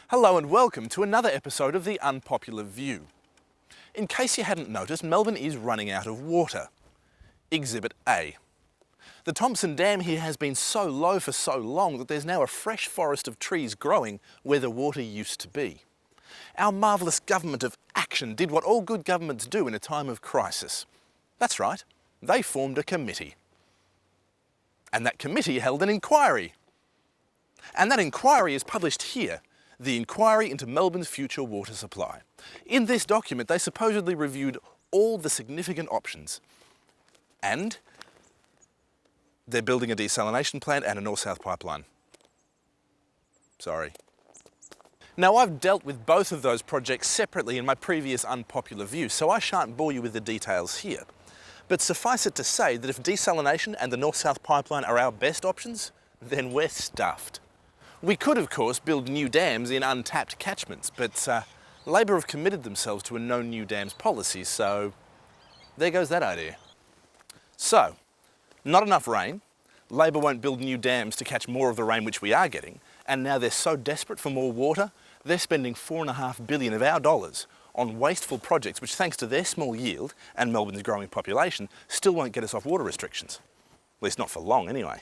Hello and welcome to another episode of the Unpopular View. In case you hadn't noticed, Melbourne is running out of water. Exhibit A. The Thomson Dam here has been so low for so long that there's now a fresh forest of trees growing where the water used to be. Our marvellous government of action did what all good governments do in a time of crisis. That's right, they formed a committee. And that committee held an inquiry. And that inquiry is published here, the Inquiry into Melbourne's Future Water Supply. In this document, they supposedly reviewed all the significant options. And they're building a desalination plant and a north-south pipeline. Sorry. Now, I've dealt with both of those projects separately in my previous Unpopular View, so I shan't bore you with the details here. But suffice it to say that if desalination and the north-south pipeline are our best options, then we're stuffed. We could, of course, build new dams in untapped catchments, but Labor have committed themselves to a no new dams policy, so there goes that idea. So, not enough rain, Labor won't build new dams to catch more of the rain which we are getting, and now they're so desperate for more water, they're spending $4.5 billion of our dollars on wasteful projects which, thanks to their small yield and Melbourne's growing population, still won't get us off water restrictions. At least not for long, anyway.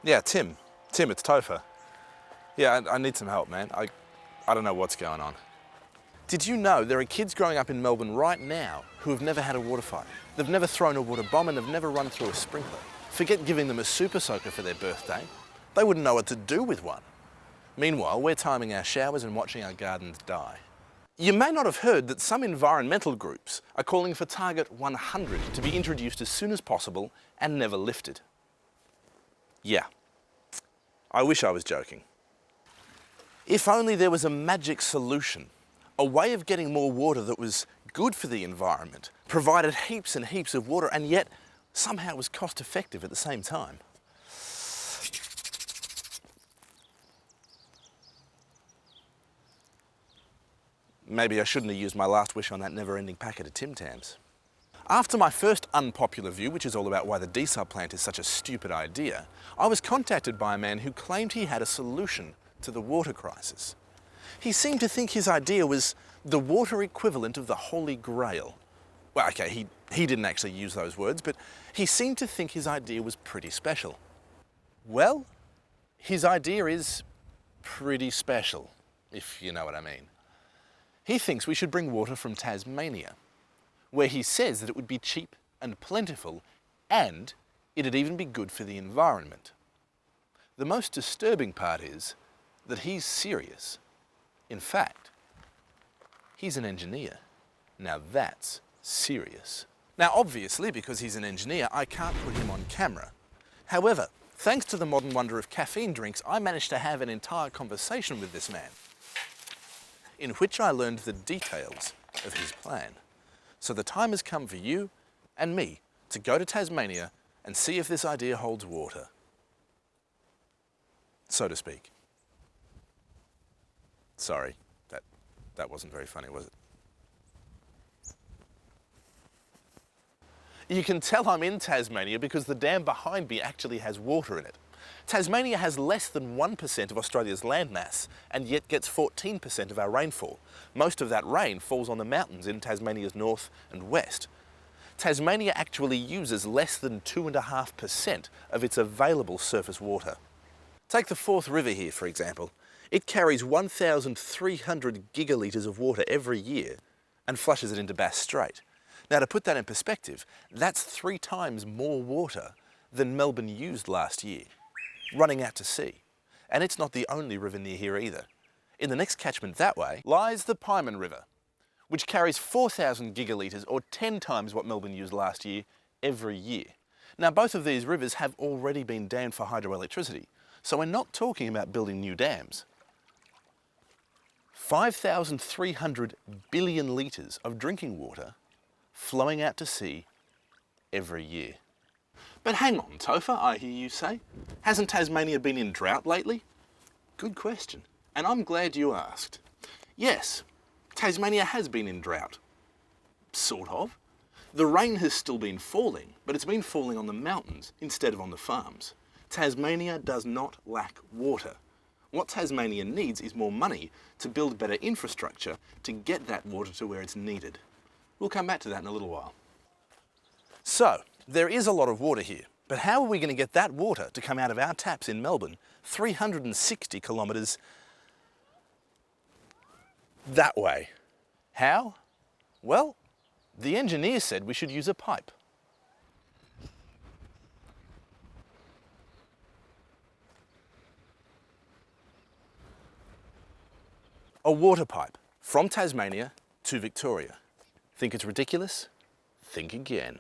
Yeah, Tim, it's Topher. Yeah, I need some help, man. I don't know what's going on. Did you know there are kids growing up in Melbourne right now who have never had a water fight? They've never thrown a water bomb and have never run through a sprinkler. Forget giving them a super soaker for their birthday. They wouldn't know what to do with one. Meanwhile, we're timing our showers and watching our gardens die. You may not have heard that some environmental groups are calling for Target 100 to be introduced as soon as possible and never lifted. Yeah, I wish I was joking. If only there was a magic solution, a way of getting more water that was good for the environment, provided heaps and heaps of water, and yet somehow was cost effective at the same time. Maybe I shouldn't have used my last wish on that never-ending packet of Tim Tams. After my first Unpopular View, which is all about why the desal plant is such a stupid idea, I was contacted by a man who claimed he had a solution to the water crisis. He seemed to think his idea was the water equivalent of the Holy Grail. Well, okay, he didn't actually use those words, but he seemed to think his idea was pretty special. Well, his idea is pretty special, if you know what I mean. He thinks we should bring water from Tasmania, where he says that it would be cheap and plentiful, and it'd even be good for the environment. The most disturbing part is that he's serious. In fact, he's an engineer. Now that's serious. Now obviously, because he's an engineer, I can't put him on camera. However, thanks to the modern wonder of caffeine drinks, I managed to have an entire conversation with this man, in which I learned the details of his plan. So the time has come for you and me to go to Tasmania and see if this idea holds water, so to speak. Sorry, that wasn't very funny, was it? You can tell I'm in Tasmania because the dam behind me actually has water in it. Tasmania has less than 1% of Australia's landmass and yet gets 14% of our rainfall. Most of that rain falls on the mountains in Tasmania's north and west. Tasmania actually uses less than 2.5% of its available surface water. Take the Forth River here, for example. It carries 1,300 gigalitres of water every year and flushes it into Bass Strait. Now, to put that in perspective, that's 3 times more water than Melbourne used last year, running out to sea. And it's not the only river near here either. In the next catchment that way lies the Pieman River, which carries 4,000 gigalitres or 10 times what Melbourne used last year every year. Now, both of these rivers have already been dammed for hydroelectricity, so we're not talking about building new dams. 5,300 billion litres of drinking water flowing out to sea every year. But hang on, Topher, I hear you say. Hasn't Tasmania been in drought lately? Good question, and I'm glad you asked. Yes, Tasmania has been in drought. Sort of. The rain has still been falling, but it's been falling on the mountains instead of on the farms. Tasmania does not lack water. What Tasmania needs is more money to build better infrastructure to get that water to where it's needed. We'll come back to that in a little while. So, there is a lot of water here, but how are we going to get that water to come out of our taps in Melbourne 360 kilometres that way? How? Well, the engineer said we should use a pipe. A water pipe from Tasmania to Victoria. Think it's ridiculous? Think again.